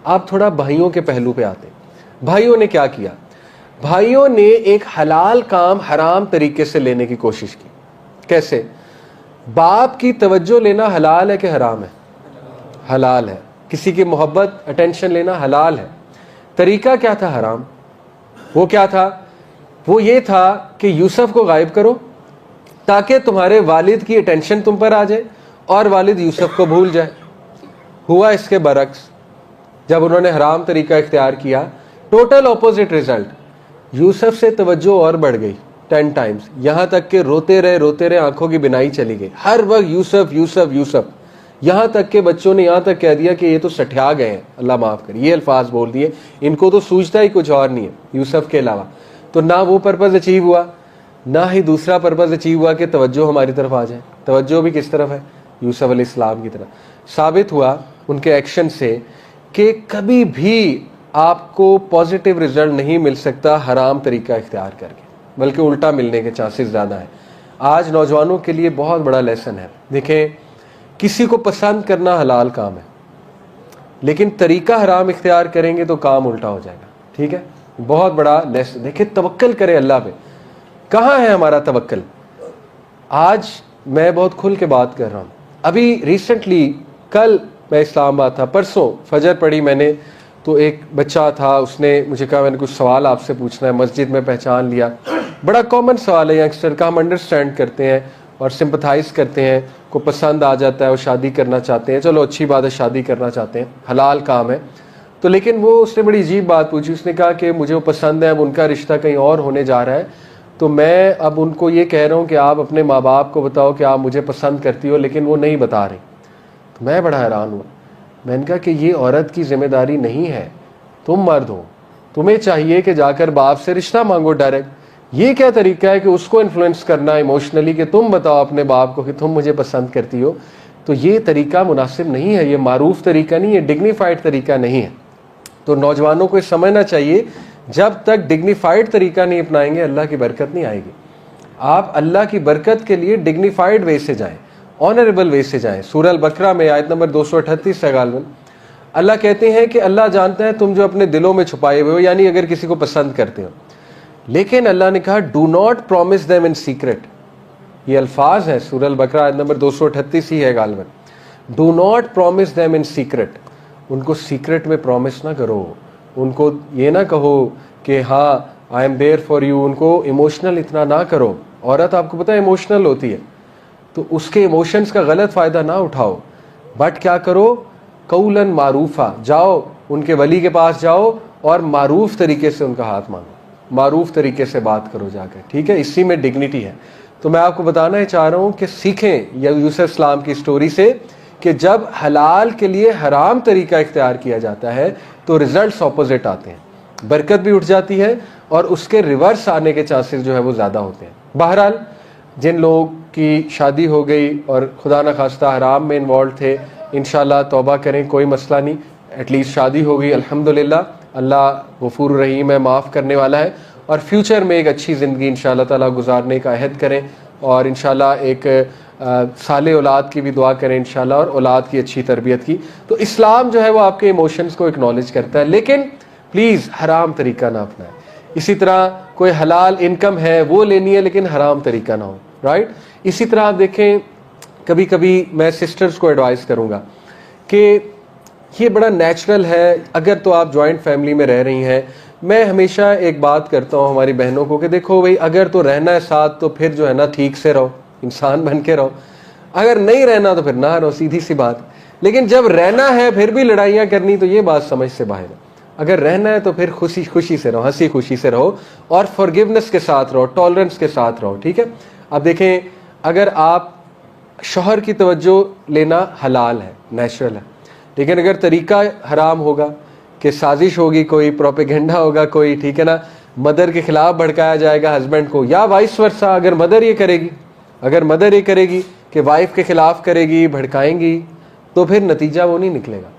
آپ تھوڑا بھائیوں کے پہلو پہ آتے ہیں. بھائیوں نے کیا کیا؟ بھائیوں نے ایک حلال کام حرام طریقے سے لینے کی کوشش کی. کیسے؟ باپ کی توجہ لینا حلال ہے کہ حرام ہے؟ حلال ہے. کسی کی محبت اٹینشن لینا حلال ہے. طریقہ کیا تھا حرام؟ وہ کیا تھا؟ وہ یہ تھا کہ یوسف کو غائب کرو تاکہ تمہارے والد کی اٹینشن تم پر آ جائے اور والد یوسف کو بھول جائے. ہوا اس کے برعکس. جب انہوں نے حرام طریقہ اختیار کیا، ٹوٹل اپوزٹ ریزلٹ. یوسف سے توجہ اور بڑھ گئی 10 ٹائمز، یہاں تک کہ روتے رہے آنکھوں کی بینائی چلی گئی. ہر وقت یوسف یوسف یوسف، یہاں تک کہ بچوں نے یہاں تک کہہ دیا کہ یہ تو سٹھیا گئے ہیں، اللہ معاف کرے، یہ الفاظ بول دیے. ان کو تو سوچتا ہی کچھ اور نہیں ہے یوسف کے علاوہ. تو نہ وہ پرپز اچیو ہوا، نہ ہی دوسرا پرپز اچیو ہوا کہ توجہ ہماری طرف آ جائے. توجہ بھی کس طرف ہے؟ یوسف علیہ السلام کی طرف. ثابت ہوا ان کے ایکشن سے کہ کبھی بھی آپ کو پازیٹیو رزلٹ نہیں مل سکتا حرام طریقہ اختیار کر کے، بلکہ الٹا ملنے کے چانسز زیادہ ہیں. آج نوجوانوں کے لیے بہت بڑا لیسن ہے. دیکھیں، کسی کو پسند کرنا حلال کام ہے، لیکن طریقہ حرام اختیار کریں گے تو کام الٹا ہو جائے گا. ٹھیک ہے، بہت بڑا لیسن. دیکھیں، توکل کرے اللہ پہ. کہاں ہے ہمارا توکل؟ آج میں بہت کھل کے بات کر رہا ہوں. ابھی ریسنٹلی کل میں اسلام آباد تھا، پرسوں فجر پڑھی میں نے، تو ایک بچہ تھا، اس نے مجھے کہا میں نے کچھ سوال آپ سے پوچھنا ہے. مسجد میں پہچان لیا. بڑا کامن سوال ہے ینگسٹر کا، ہم انڈرسٹینڈ کرتے ہیں اور سمپتھائز کرتے ہیں. کو پسند آ جاتا ہے، وہ شادی کرنا چاہتے ہیں، چلو اچھی بات ہے، شادی کرنا چاہتے ہیں، حلال کام ہے. تو لیکن وہ اس نے بڑی عجیب بات پوچھی. اس نے کہا کہ مجھے وہ پسند ہے، اب ان کا رشتہ کہیں اور ہونے جا رہا ہے، تو میں اب ان کو یہ کہہ رہا ہوں کہ آپ اپنے ماں باپ کو بتاؤ کہ آپ مجھے پسند کرتی ہو، لیکن وہ نہیں بتا رہی. تو میں بڑا حیران ہوا. میں نے کہا کہ یہ عورت کی ذمہ داری نہیں ہے، تم مرد ہو، تمہیں چاہیے کہ جا کر باپ سے رشتہ مانگو ڈائریکٹ. یہ کیا طریقہ ہے کہ اس کو انفلوئنس کرنا ایموشنلی کہ تم بتاؤ اپنے باپ کو کہ تم مجھے پسند کرتی ہو. تو یہ طریقہ مناسب نہیں ہے، یہ معروف طریقہ نہیں ہے، ڈگنیفائڈ طریقہ نہیں ہے. تو نوجوانوں کو سمجھنا چاہیے جب تک ڈگنیفائڈ طریقہ نہیں اپنائیں گے اللہ کی برکت نہیں آئے گی. آپ اللہ کی برکت کے لیے ڈگنیفائڈ وے سے جائیں، آنریبل وے سے جائیں. سورہ البقرہ میں آیت نمبر 238 سے غالباً اللہ کہتے ہیں کہ اللہ جانتا ہے تم جو اپنے دلوں میں چھپائے ہوئے ہو، یعنی اگر کسی کو پسند کرتے ہو. لیکن اللہ نے کہا do not promise them in secret. یہ الفاظ ہیں سورہ البقرہ آیت نمبر 238 ہی ہے غالباً. Do not promise them in secret. ان کو سیکرٹ میں پرومس نہ کرو. ان کو یہ نہ کہو کہ ہاں I am there for you. ان کو ایموشنل اتنا نہ کرو. عورت آپ کو پتہ ہے ایموشنل ہوتی ہے، تو اس کے ایموشنز کا غلط فائدہ نہ اٹھاؤ. بٹ کیا کرو؟ قولاً معروفہ. جاؤ ان کے ولی کے پاس جاؤ اور معروف طریقے سے ان کا ہاتھ مانگو، معروف طریقے سے بات کرو جا کے. ٹھیک ہے، اسی میں ڈگنیٹی ہے. تو میں آپ کو بتانا ہی چاہ رہا ہوں کہ سیکھیں یوسف اسلام کی سٹوری سے کہ جب حلال کے لیے حرام طریقہ اختیار کیا جاتا ہے تو ریزلٹس اپوزٹ آتے ہیں، برکت بھی اٹھ جاتی ہے اور اس کے ریورس آنے کے چانسز جو ہے وہ زیادہ ہوتے ہیں. بہرحال جن لوگوں کی شادی ہو گئی اور خدا نخواستہ حرام میں انوالو تھے، انشاءاللہ توبہ کریں، کوئی مسئلہ نہیں. ایٹ لیسٹ شادی ہو گئی، الحمدللہ. اللہ غفور رحیم ہے، معاف کرنے والا ہے. اور فیوچر میں ایک اچھی زندگی انشاءاللہ تعالیٰ گزارنے کا عہد کریں، اور انشاءاللہ ایک صالح اولاد کی بھی دعا کریں انشاءاللہ، اور اولاد کی اچھی تربیت کی. تو اسلام جو ہے وہ آپ کے ایموشنز کو اکنالج کرتا ہے، لیکن پلیز حرام طریقہ نہ اپنائیں. اسی طرح کوئی حلال انکم ہے وہ لینی ہے، لیکن حرام طریقہ نہ ہو. رائٹ. اسی طرح آپ دیکھیں، کبھی کبھی میں سسٹرز کو ایڈوائز کروں گا کہ یہ بڑا نیچرل ہے. اگر تو آپ جوائنٹ فیملی میں رہ رہی ہیں، میں ہمیشہ ایک بات کرتا ہوں ہماری بہنوں کو کہ دیکھو بھائی، اگر تو رہنا ہے ساتھ تو پھر جو ہے نا ٹھیک سے رہو، انسان بن کے رہو. اگر نہیں رہنا تو پھر نہ رہو، سیدھی سی بات. لیکن جب رہنا ہے پھر بھی لڑائیاں کرنی، تو یہ بات سمجھ سے باہر ہے. اگر رہنا ہے تو پھر خوشی خوشی سے رہو، ہنسی خوشی سے رہو، اور فارگیونیس کے ساتھ رہو، ٹالرنس کے ساتھ رہو. ٹھیک ہے. اب دیکھیں، اگر آپ شوہر کی توجہ لینا حلال ہے، نیچرل ہے، لیکن اگر طریقہ حرام ہوگا کہ سازش ہوگی، کوئی پروپیگنڈا ہوگا کوئی، ٹھیک ہے نا، مدر کے خلاف بھڑکایا جائے گا ہسبینڈ کو، یا وائس ورسا. اگر مدر یہ کرے گی کہ وائف کے خلاف کرے گی، بھڑکائیں گی، تو پھر نتیجہ وہ نہیں نکلے گا،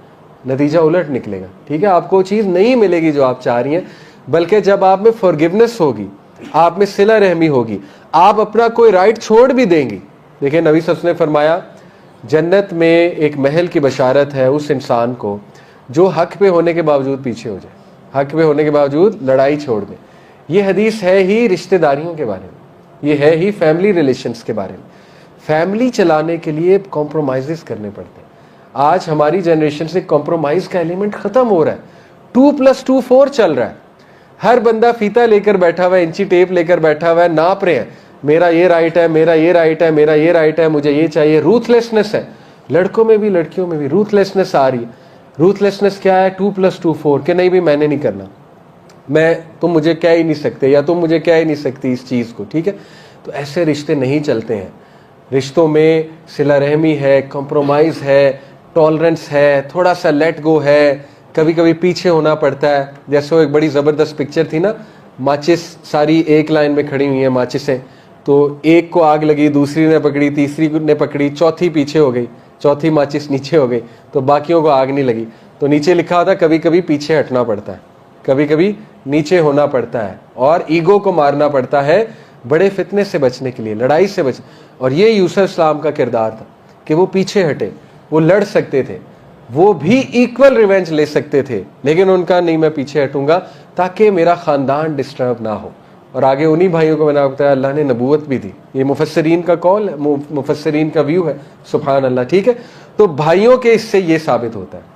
نتیجہ الٹ نکلے گا. ٹھیک ہے. آپ کو چیز نہیں ملے گی جو آپ چاہ رہی ہیں. بلکہ جب آپ میں فارگیونیس ہوگی، آپ میں صلہ رحمی ہوگی، آپ اپنا کوئی رائٹ چھوڑ بھی دیں گی. دیکھیں، نبی صلی اللہ علیہ وسلم نے فرمایا جنت میں ایک محل کی بشارت ہے اس انسان کو جو حق پہ ہونے کے باوجود پیچھے ہو جائے, حق پہ ہونے کے باوجود لڑائی چھوڑ دیں. یہ حدیث ہے ہی رشتہ داریوں کے بارے میں, یہ ہے ہی فیملی ریلیشنز کے بارے میں. فیملی چلانے کے لیے کمپرومائزز کرنے پڑتے ہیں. آج ہماری جنریشن سے کمپرومائز کا ایلیمنٹ ختم ہو رہا ہے. 2+2 4 چل رہا ہے. ہر بندہ فیتا لے کر بیٹھا ہوا ہے, انچی ٹیپ لے کر بیٹھا ہوا ہے, ناپ رہے ہیں, میرا یہ رائٹ ہے, میرا یہ رائٹ ہے, میرا یہ رائٹ ہے, مجھے یہ چاہیے. روتھ لیسنس ہے, لڑکوں میں بھی لڑکیوں میں بھی روتھ لیسنس آ رہی ہے. روتھ لیسنس کیا ہے؟ 2+2 4 کہ نہیں بھی میں نے نہیں کرنا, تم مجھے کہہ ہی نہیں سکتے, یا تم مجھے کہہ ہی نہیں سکتی اس چیز کو, ٹھیک ہے. تو ایسے رشتے نہیں چلتے ہیں. رشتوں میں صلہ رحمی ہے, کمپرومائز ہے, ٹالرنس ہے, تھوڑا سا لیٹ گو ہے, کبھی کبھی پیچھے ہونا پڑتا ہے. جیسے وہ ایک بڑی زبردست پکچر تھی نا, ماچس ساری ایک لائن میں کھڑی ہوئی ہیں ماچسیں, تو ایک کو آگ لگی, دوسری نے پکڑی, تیسری نے پکڑی, چوتھی پیچھے ہو گئی, چوتھی ماچس نیچے ہو گئی, تو باقیوں کو آگ نہیں لگی. تو نیچے لکھا ہوتا ہے کبھی کبھی پیچھے ہٹنا پڑتا ہے, کبھی کبھی نیچے ہونا پڑتا ہے, اور ایگو کو مارنا پڑتا ہے بڑے فتنے سے بچنے کے لیے, لڑائی سے بچ. اور یہ یوسف اسلام کا کردار تھا کہ وہ پیچھے ہٹے, وہ لڑ سکتے تھے, وہ بھی ایکول ریونج لے سکتے تھے, لیکن ان کا نہیں, میں پیچھے ہٹوں گا تاکہ میرا خاندان ڈسٹرب نہ ہو. اور آگے انہی بھائیوں کو میں نے بتایا اللہ نے نبوت بھی دی. یہ مفسرین کا قول ہے, مفسرین کا ویو ہے, سبحان اللہ, ٹھیک ہے. تو بھائیوں کے اس سے یہ ثابت ہوتا ہے